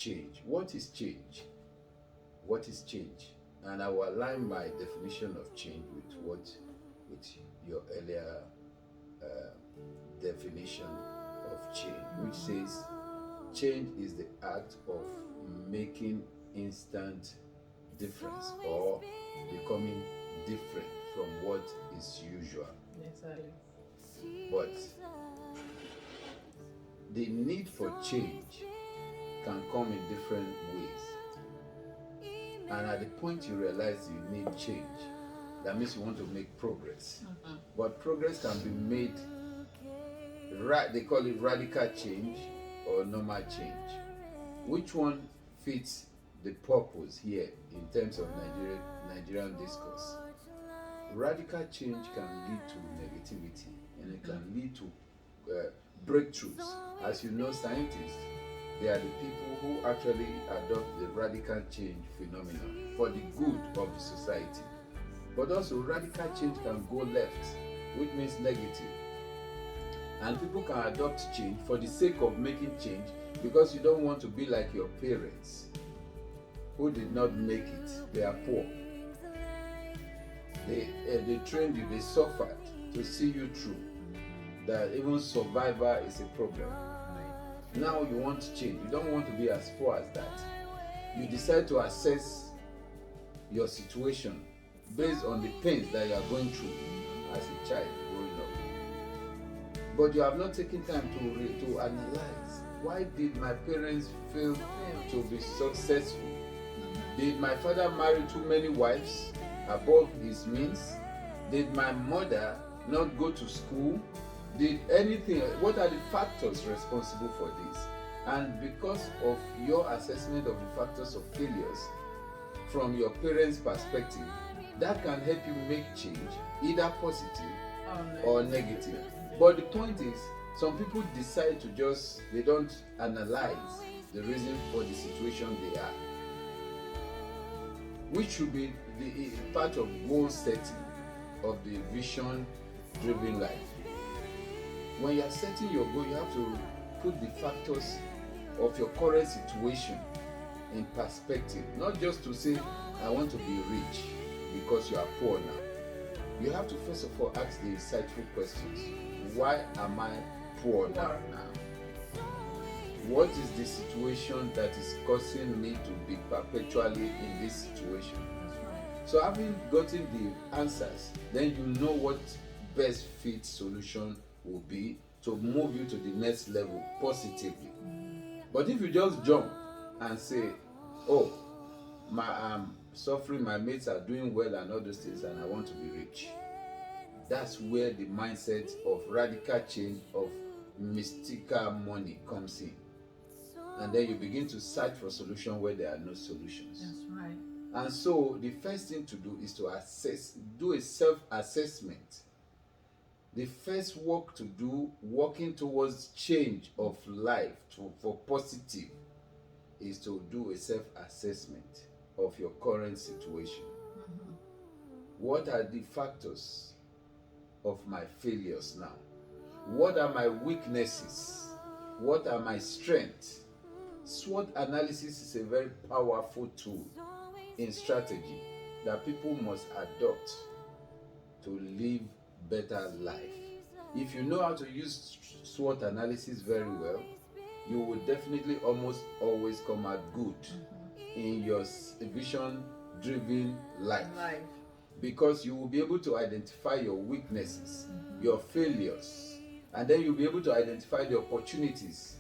change. What is change? What is change? And I will align my definition of change with your earlier uh, definition of change, which says change is the act of making instant difference or becoming different from what is usual. Exactly. But the need for change can come in different ways. And at the point you realize you need change, that means you want to make progress. But progress can be made, they call it radical change or normal change. Which one fits the purpose here in terms of Nigerian discourse? Radical change can lead to negativity and it can lead to breakthroughs. As you know, scientists, they are the people who actually adopt the radical change phenomenon for the good of the society. But also, radical change can go left, which means negative. And people can adopt change for the sake of making change because you don't want to be like your parents who did not make it. They are poor. They trained you, they suffered to see you through. That even survival is a problem. Now you want to change. You don't want to be as poor as that. You decide to assess your situation based on the pains that you are going through as a child growing up. But you have not taken time to analyze, why did my parents fail to be successful? Did my father marry too many wives above his means? Did my mother not go to school? Did anything, what are the factors responsible for this? And because of your assessment of the factors of failures from your parents' perspective, that can help you make change, either positive or negative. But the point is, some people decide to they don't analyze the reason for the situation they are, which should be the part of goal setting of the vision-driven life. When you are setting your goal, you have to put the factors of your current situation in perspective. Not just to say, I want to be rich because you are poor now. You have to first of all ask the insightful questions. Why am I poor now? What is the situation that is causing me to be perpetually in this situation? So having gotten the answers, then you know what best fit solution will be to move you to the next level positively. But if you just jump and say, oh, I'm suffering, my mates are doing well and all those things, and I want to be rich, that's where the mindset of radical change of mystical money comes in. And then you begin to search for solutions where there are no solutions. That's right. And so the first thing to do is to do a self-assessment. The first work to do, working towards change of life for positive, is to do a self-assessment of your current situation. What are the factors of my failures now? What are my weaknesses? What are my strengths? SWOT analysis is a very powerful tool in strategy that people must adopt to live better life. If you know how to use SWOT analysis very well, you will definitely almost always come out good in your vision-driven life. Because you will be able to identify your weaknesses, your failures, and then you'll be able to identify the opportunities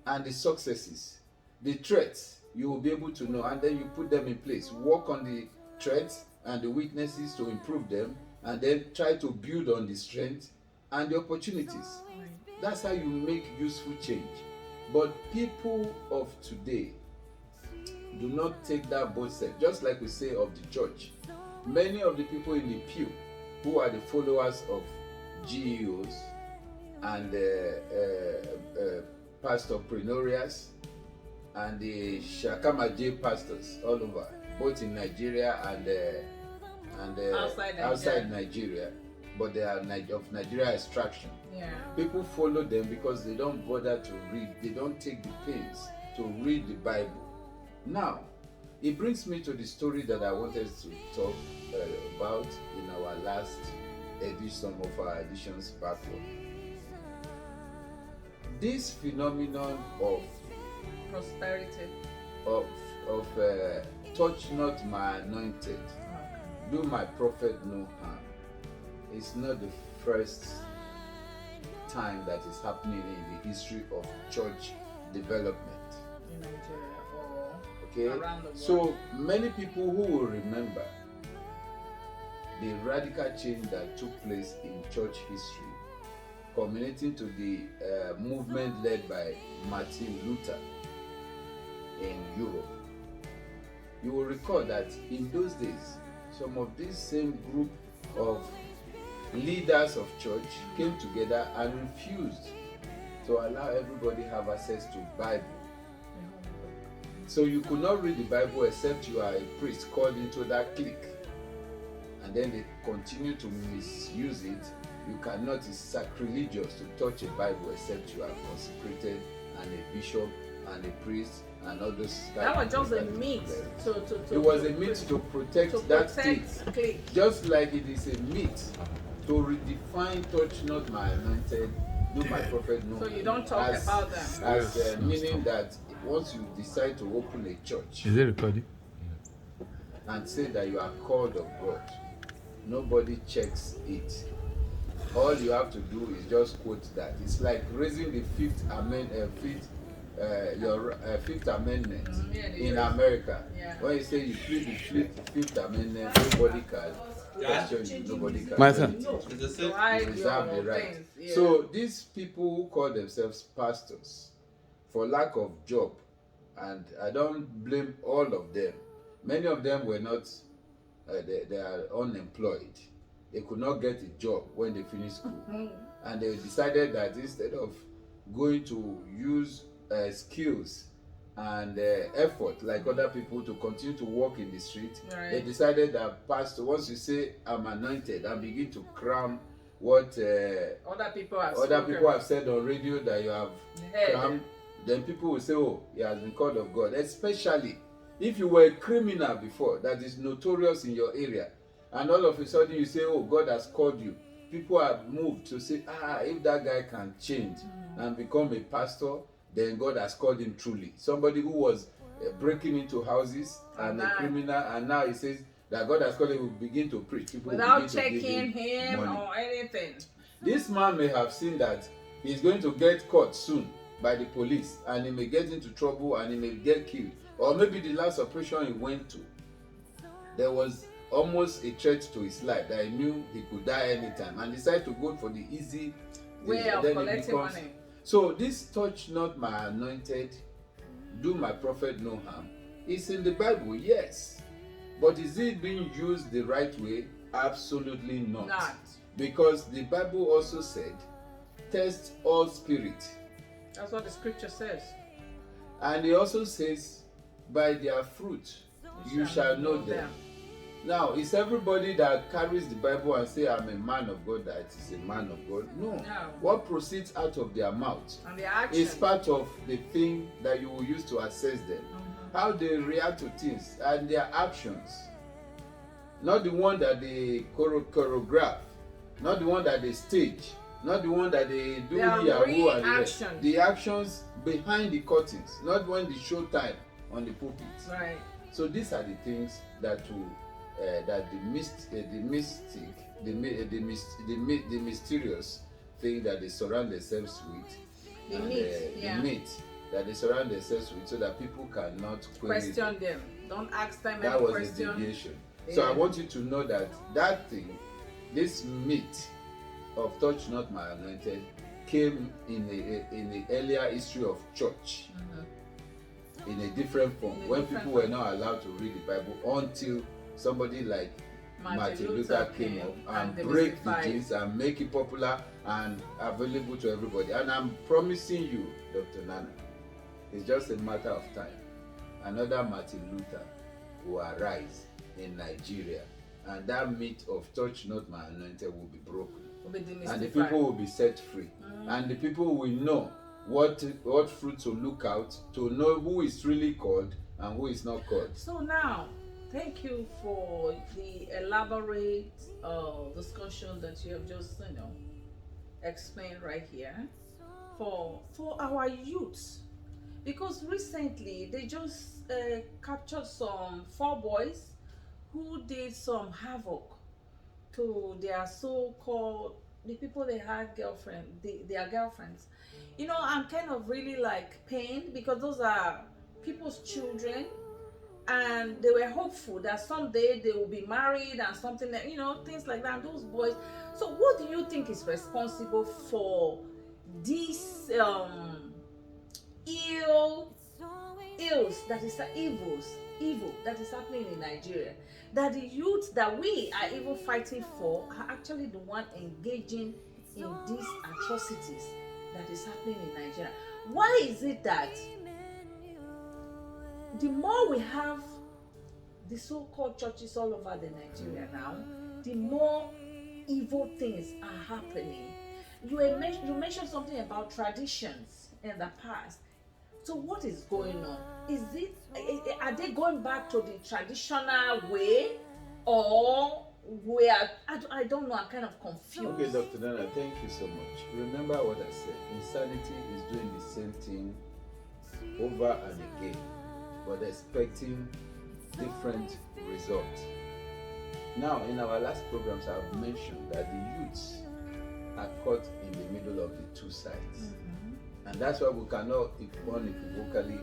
and the successes, the threats. You will be able to know, and then you put them in place. Work on the threats and the weaknesses to improve them, and then try to build on the strength and the opportunities. That's how you make useful change. But people of today do not take that bold step. Just like we say of the church, many of the people in the pew who are the followers of GEOs and Pastor Prenorius and the Shakama J pastors all over, both in Nigeria and outside Nigeria, but they are of Nigeria extraction. People follow them because they don't bother to read, they don't take the pains to read the Bible. Now, it brings me to the story that I wanted to talk about in our last edition, some of our editions backward. This phenomenon of prosperity, of touch not my anointed, do my prophet no harm, is not the first time that is happening in the history of church development in Nigeria or around the world. So many people who will remember the radical change that took place in church history, culminating to the movement led by Martin Luther in Europe. You will recall that in those days, some of this same group of leaders of church came together and refused to allow everybody have access to Bible. So you could not read the Bible except you are a priest called into that clique. And then they continue to misuse it. You cannot, it's sacrilegious to touch a Bible except you are consecrated and a bishop and a priest and all those. That was just a myth. It was a myth to protect that thing. Just like it is a myth to redefine touch not my anointed, do my prophet no. So you don't talk about them. As meaning that once you decide to open a church. Is it recording? And say that you are called of God, nobody checks it. All you have to do is just quote that. It's like raising the Fifth Amendment in America. Yeah. When you say you plead the Fifth Amendment, nobody can question you. Nobody can. My son. You reserve the right. Yeah. So these people who call themselves pastors, for lack of job, and I don't blame all of them. Many of them were not. They are unemployed. They could not get a job when they finished school, and they decided that instead of going to use skills and effort like other people to continue to walk in the street, right, they decided that pastor, once you say I'm anointed and begin to cram what other people have said on radio that you have crammed, then people will say, oh, he has been called of God. Especially if you were a criminal before that is notorious in your area, and all of a sudden you say, oh, God has called you. People are moved to say, if that guy can change and become a pastor, then God has called him truly. Somebody who was breaking into houses and a criminal, and now he says that God has called him, will begin to preach. People without checking him or anything. This man may have seen that he's going to get caught soon by the police, and he may get into trouble and he may get killed. Or maybe the last operation he went to, there was almost a threat to his life that he knew he could die anytime, and decided to go for the easy way of collecting money. So this touch not my anointed, do my prophet no harm, is in the Bible, yes. But is it being used the right way? Absolutely not. Because the Bible also said, test all spirit. That's what the scripture says. And it also says, by their fruit you shall know them. Now, is everybody that carries the Bible and say, I'm a man of God, that is a man of God? No. What proceeds out of their mouth is part of the thing that you will use to assess them. How they react to things and their actions. Not the one that they choreograph, not the one that they stage, not the one that they do Yahoo and the rest. The actions behind the curtains, not when the show time on the pulpit. Right. So these are the things that will that the mysterious thing that they surround themselves with, the myth that they surround themselves with, so that people cannot question them. Don't ask them that any was question. A deviation. So I want you to know that that thing, this myth of touch not my anointed, came in the earlier history of church. In a different form, when people were not allowed to read the Bible until somebody like Martin Luther came up and break the chains and make it popular and available to everybody. And I'm promising you, Dr. Nana, it's just a matter of time. Another Martin Luther will arise in Nigeria, and that myth of touch not my anointed will be broken. And the people will be set free. And the people will know what fruit to look out, to know who is really called and who is not called. So now, thank you for the elaborate discussion that you have just, explained right here for our youth, because recently they just captured some four boys who did some havoc to their so-called, the people they had girlfriend, their girlfriends. I'm kind of really like pained, because those are people's children, and they were hopeful that someday they will be married and something like, things like that. And those boys. So what do you think is responsible for these evil that is happening in Nigeria, that the youth that we are even fighting for are actually the one engaging in these atrocities that is happening in Nigeria? Why is it that the more we have the so-called churches all over the Nigeria now, the more evil things are happening? You mentioned something about traditions in the past. So what is going on? Are they going back to the traditional way, or I don't know, I'm kind of confused. Okay, Dr. Nana, thank you so much. Remember what I said. Insanity is doing the same thing over and again, but expecting different results. Now, in our last programs, I've mentioned that the youths are caught in the middle of the two sides. Mm-hmm. And that's why we cannot unequivocally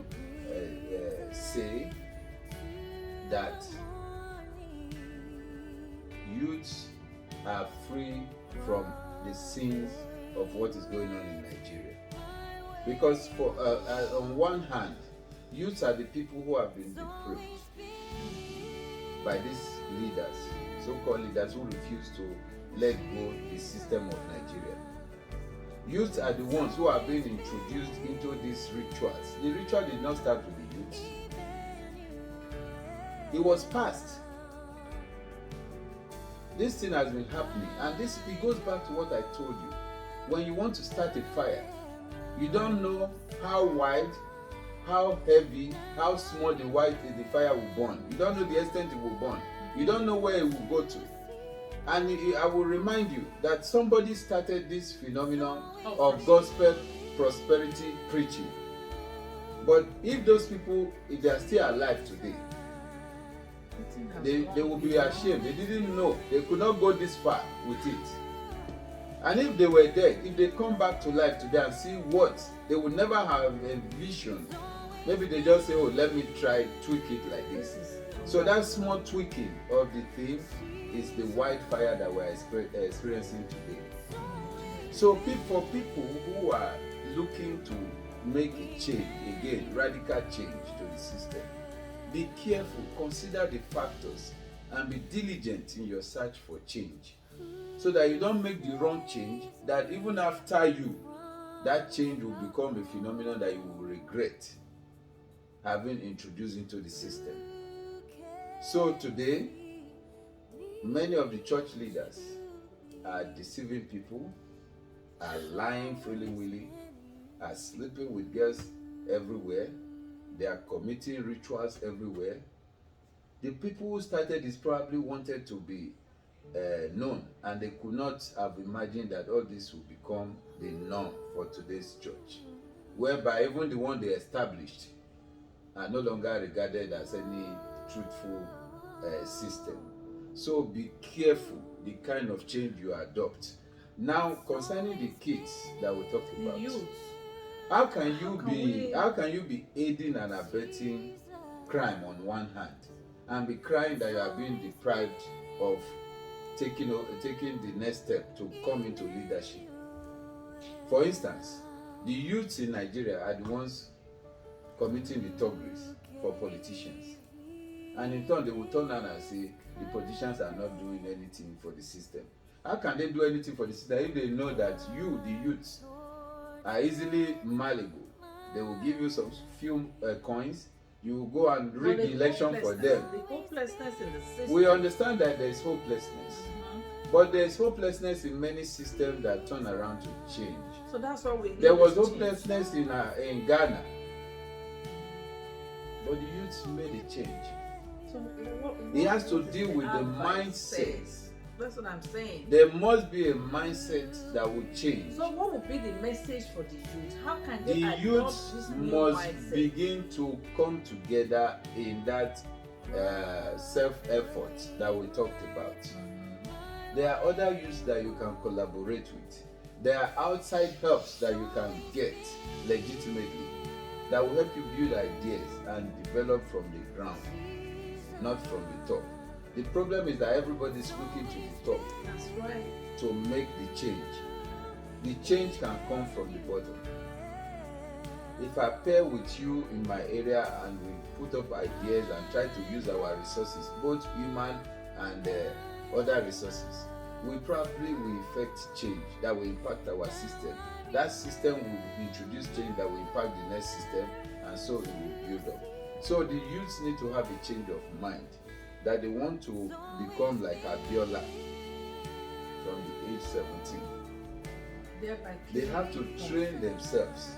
say that youths are free from the sins of what is going on in Nigeria. Because on one hand, youths are the people who have been depraved by these leaders, so-called leaders who refuse to let go the system of Nigeria. Youths are the ones who are being introduced into these rituals. The ritual did not start with the youths. It was past. This thing has been happening, and it goes back to what I told you. When you want to start a fire, you don't know how wide, how heavy, how small the fire will burn. You don't know the extent it will burn. You don't know where it will go to. And I will remind you that somebody started this phenomenon of gospel prosperity preaching. But if those people, if they are still alive today, they will be ashamed. They didn't know. They could not go this far with it. And if they were dead, if they come back to life today and see what, they would never have envisioned. Maybe they just say, oh, let me try, tweak it like this. So that small tweaking of the thing is the wildfire that we're experiencing today. So for people who are looking to make a change, again, radical change to the system, be careful, consider the factors, and be diligent in your search for change, so that you don't make the wrong change, that even after you, that change will become a phenomenon that you will regret having introduced into the system. So today, many of the church leaders are deceiving people, are lying freely-willy, are sleeping with girls everywhere, they are committing rituals everywhere. The people who started this probably wanted to be known, and they could not have imagined that all this will become the norm for today's church, whereby even the one they established are no longer regarded as any truthful system. So be careful the kind of change you adopt. Now, concerning the kids that we talked about, youth, how can you be aiding and abetting crime on one hand, and be crying that you are being deprived of taking the next step to come into leadership? For instance, the youths in Nigeria are the ones committing the thuggeries for politicians, and in turn they will turn around and say the politicians are not doing anything for the system. How can they do anything for the system if they know that you, the youths, are easily malleable? They will give you some few coins. You will go and rig the election for them. The hopelessness in the system. We understand that there is hopelessness, but there is hopelessness in many systems that turn around to change So that's what we need. There was is change. hopelessness in Ghana, but the youth made a change. So He has to what is deal with the advice mindset. says? That's what I'm saying. There must be a mindset that will change. So what would be the message for the youth? How can The they adopt youth this new must mindset? begin to come together in that self-effort that we talked about. There are other youths that you can collaborate with. There are outside helps that you can get legitimately that will help you build ideas and develop from the ground, not from the top. The problem is that everybody is looking to the top That's right. to make the change. The change can come from the bottom. If I pair with you in my area and we put up ideas and try to use our resources, both human and other resources, we probably will effect change that will impact our system. That system will introduce change that will impact the next system, and so it will build up. So the youths need to have a change of mind, that they want to become like Abiola from the age 17. Thereby They have to train themselves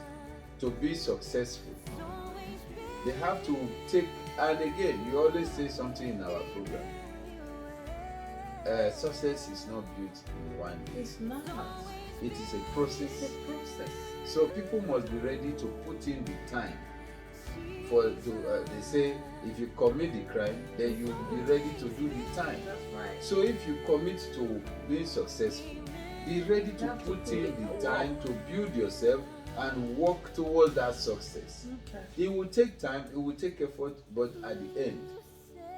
to be successful. They have to take, and again, you always say something in our program. Success is not built in one day. It's not. It is a process. It's a process. So people must be ready to put in the time. They say if you commit the crime, then you will be ready to do the time. That's right. So if you commit to being successful, be ready to You have to put put in in the work. time to build yourself and work towards that success. Okay. It will take time, it will take effort, but at the end,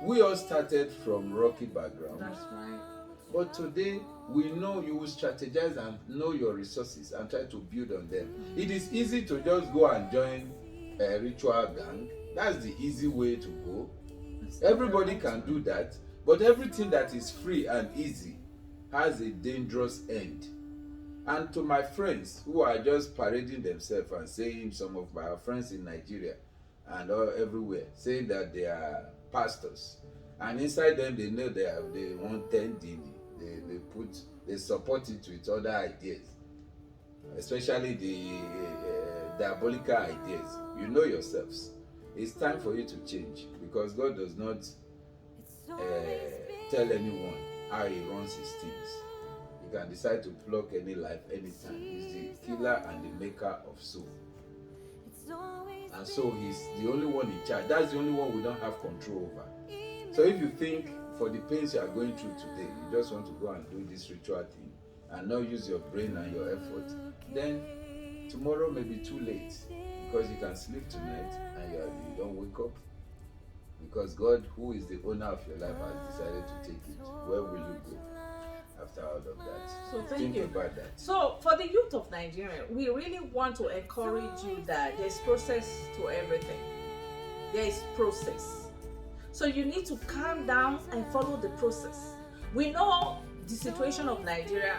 we all started from rocky background. That's right. But today, we know you will strategize and know your resources and try to build on them. It is easy to just go and join a ritual gang. That's the easy way to go. Everybody can do that, but everything that is free and easy has a dangerous end. And to my friends who are just parading themselves and saying, some of my friends in Nigeria and everywhere, saying that they are pastors, and inside them they know they want 10 dini. They support it with other ideas, especially the diabolical ideas. You know yourselves. It's time for you to change, because God does not tell anyone how he runs his things. He can decide to pluck any life anytime. He's the killer and the maker of soul. And so he's the only one in charge. That's the only one we don't have control over. So if you think for the pains you are going through today, you just want to go and do this ritual thing and not use your brain and your effort, then tomorrow may be too late, because you can sleep tonight and you don't wake up, because God, who is the owner of your life, has decided to take it. Where will you go after all of that? So think you. about that. So for the youth of Nigeria, we really want to encourage you that there's process to everything. There is process. So you need to calm down and follow the process. We know the situation of Nigeria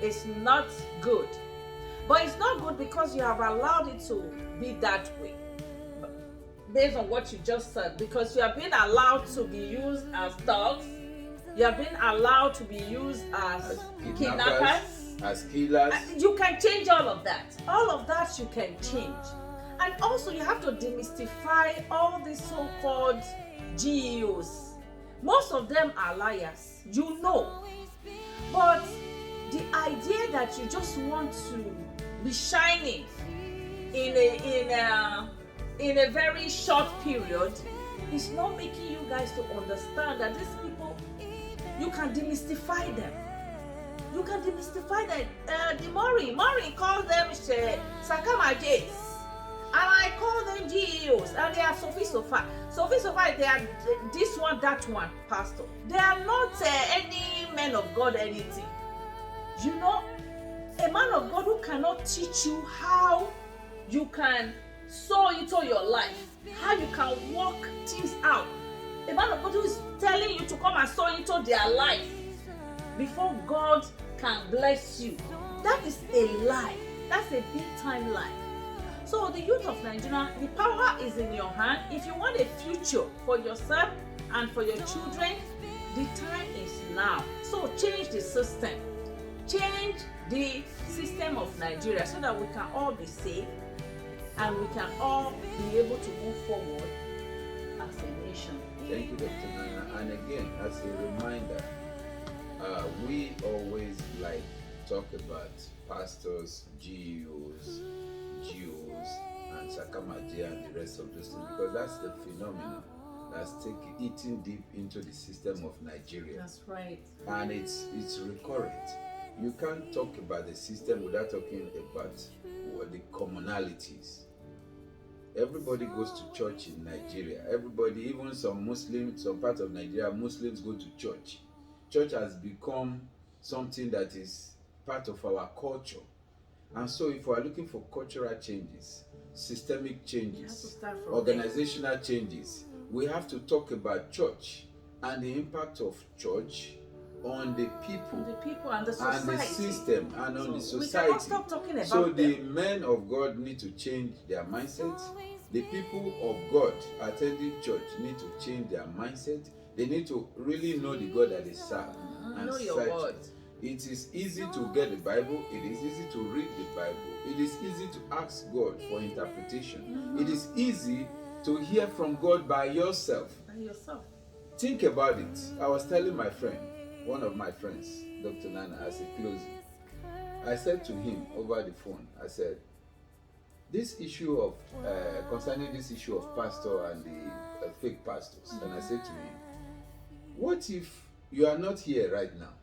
is not good, but it's not good because you have allowed it to be that way. Based on what you just said, because you have been allowed to be used as dogs, you have been allowed to be used as kidnappers, as killers. You can change all of that. All of that you can change. And also you have to demystify all these so-called GEOs. Most of them are liars, you know. But the idea that you just want to be shining in a very short period is not making you guys to understand that these people, you can demystify them. You can demystify them. The Mori calls them Sakamajes. And I call them GEOs, and they are Sophie Sofa. Sophie Sofa, they are this one, that one, pastor. They are not any men of God, anything. You know, a man of God who cannot teach you how you can sow into your life, how you can work things out. A man of God who is telling you to come and sow into their life before God can bless you. That is a lie. That's a big time lie. So the youth of Nigeria, the power is in your hand. If you want a future for yourself and for your children, the time is now. So change the system. change the system of Nigeria so that we can all be safe and we can all be able to move forward as a nation. Thank you, Dr. Nana. And again, as a reminder, we always talk about pastors, GEOs, GOs, and Sakamadia and the rest of those things, because that's the phenomenon that's eating deep into the system of Nigeria. That's right. And it's recurrent. You can't talk about the system without talking about the commonalities. Everybody goes to church in Nigeria. Everybody, even some Muslims, some parts of Nigeria, Muslims go to church. Church has become something that is part of our culture. And so if we are looking for cultural changes, systemic changes, organizational changes, we have to talk about church and the impact of church on the people, and the society, and the system, and on the society. We cannot stop talking about so the them. men of God need to change their mindset. The people of God attending church need to change their mindset. They need to really know the God that they serve and know your search. word. It is easy to get the Bible. It is easy to read the Bible. It is easy to ask God for interpretation. It is easy to hear from God by yourself. Think about it. I was telling my friend, one of my friends, Dr. Nana, as a closing, I said to him over the phone, I said, this issue of, concerning this issue of pastor and the fake pastors, and I said to him, what if you are not here right now?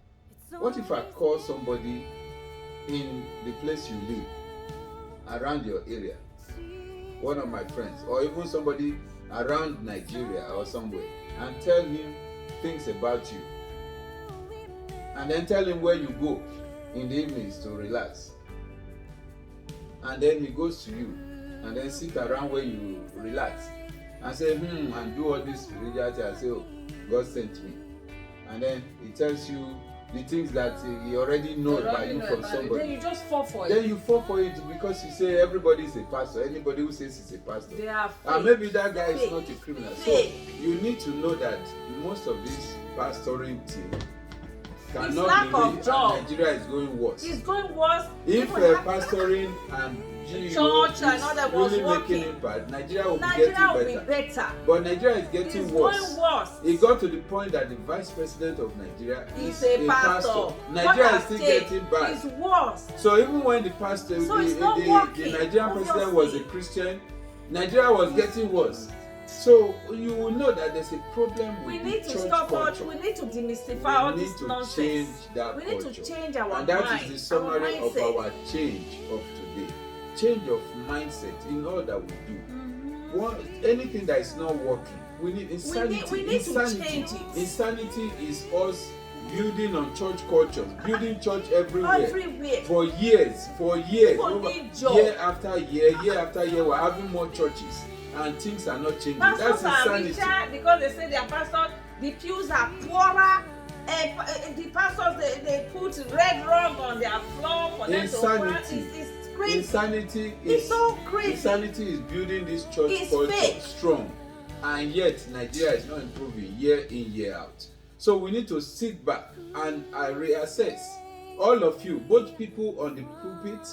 What if I call somebody in the place you live, around your area, one of my friends, or even somebody around Nigeria or somewhere, and tell him things about you, and then tell him where you go in the evenings to relax, and then he goes to you and then sit around where you relax and say and do all this spirituality and say, oh, God sent me, and then he tells you the things that he already knows about you from somebody. Then you just fall for it. Then you fall for it because you say everybody is a pastor. Anybody who says he's a pastor, they are fake. And maybe that guy is not a criminal. Fake. So you need to know that most of this pastoring thing lack cannot be of real, job. and Nigeria is going worse. It's going worse. If pastoring and church and all that was really working, making impact, Nigeria will be better. But Nigeria is getting it's worse. Going worse. It got to the point that the vice president of Nigeria is a pastor. Nigeria is still getting bad. It's worse. So even when the pastor, the Nigerian president was a Christian, Nigeria was getting worse. So you will know that there's a problem with we need the to church stop culture. We need to demystify all this nonsense. We need to change that we culture. need to change our and that mind, is the summary of our change of today. Change of mindset in all that we do. Anything that is not working, we need insanity. We need to change it. Insanity is us building on church culture, building church everywhere. For years, year after year, we're having more churches and things are not changing. Pastors That's insanity. Are richer because they say their pastors, the pews are poorer. The pastors they put red rug on their floor for them to work. It's crazy. Insanity is so crazy. Insanity is building this church culture strong, and yet Nigeria is not improving year in, year out. So we need to sit back and reassess. All of you, both people on the pulpit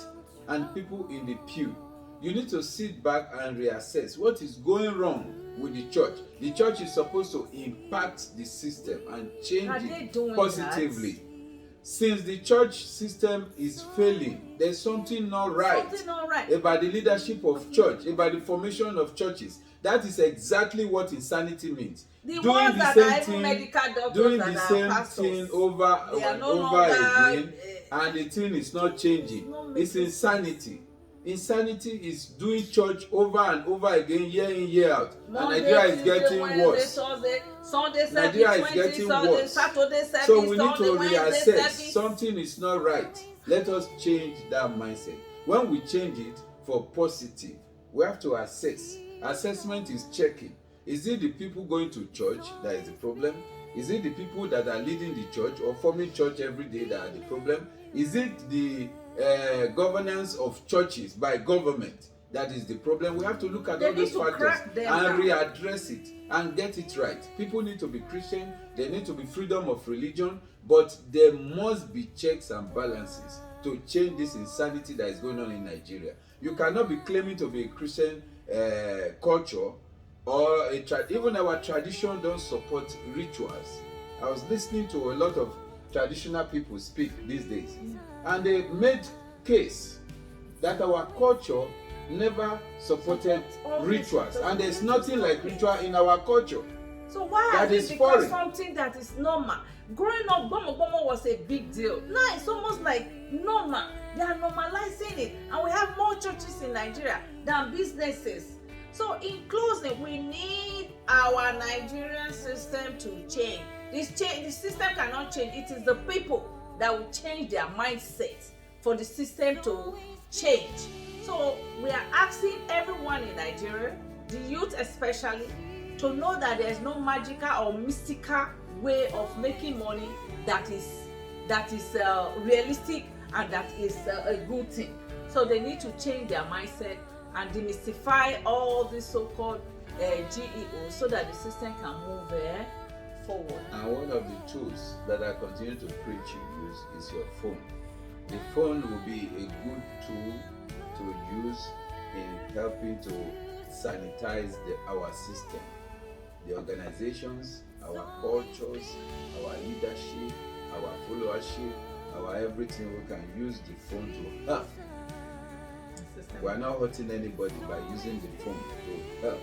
and people in the pew, you need to sit back and reassess what is going wrong with the church. The church is supposed to impact the system and change it positively. That? Since the church system is failing, there's something not right about the leadership of church, about the formation of churches. That is exactly what insanity means. Doing the same thing over and over again, and the thing is not changing. It's insanity. Insanity is doing church over and over again, year in, year out. Monday, and Nigeria is getting worse. Sunday, Nigeria is getting worse. Saturday, so we need to reassess. Something is not right. Let us change that mindset. When we change it for positive, we have to assess. Assessment is checking. Is it the people going to church that is the problem? Is it the people that are leading the church or forming church every day that are the problem? Is it the governance of churches by government That is the problem. We have to look at They all need those to factors crack and them down. readdress it and get it right. People need to be Christian. There need to be freedom of religion, but there must be checks and balances to change this insanity that is going on in Nigeria. You cannot be claiming to be a Christian culture, or even our tradition don't support rituals. I was listening to a lot of traditional people speak these days, and they made case that our culture never supported rituals, and there's nothing like ritual in our culture. So why That has is it become foreign. something that is normal? Growing up, Bomo was a big deal. Now it's almost like normal. They are normalizing it, and we have more churches in Nigeria than businesses. So in closing, we need our Nigerian system to change. The system cannot change. It is the people that will change their mindset for the system to change. So we are asking everyone in Nigeria, the youth especially, to know that there is no magical or mystical way of making money that is realistic and that is a good thing. So they need to change their mindset and demystify all these so-called GEOs so that the system can move forward. And one of the tools that I continue to preach you use is your phone. The phone will be a good tool to use in helping to sanitize our system, the organizations, our cultures, our leadership, our followership, our everything. We can use the phone to help. We are not hurting anybody by using the phone to help.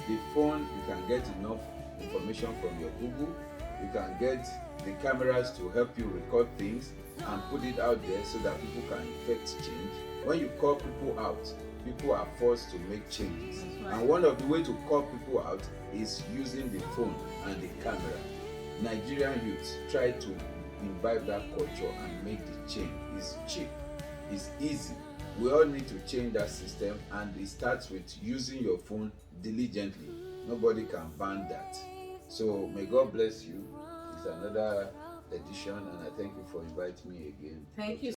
The phone, you can get enough information from your Google. You can get the cameras to help you record things and put it out there so that people can effect change. When you call people out, people are forced to make changes. Right. And one of the ways to call people out is using the phone and the camera. Nigerian youths try to imbibe that culture and make the change. It's cheap, it's easy. We all need to change that system, and it starts with using your phone diligently. Nobody can ban that. So may God bless you. It's another edition, and I thank you for inviting me again. Thank you.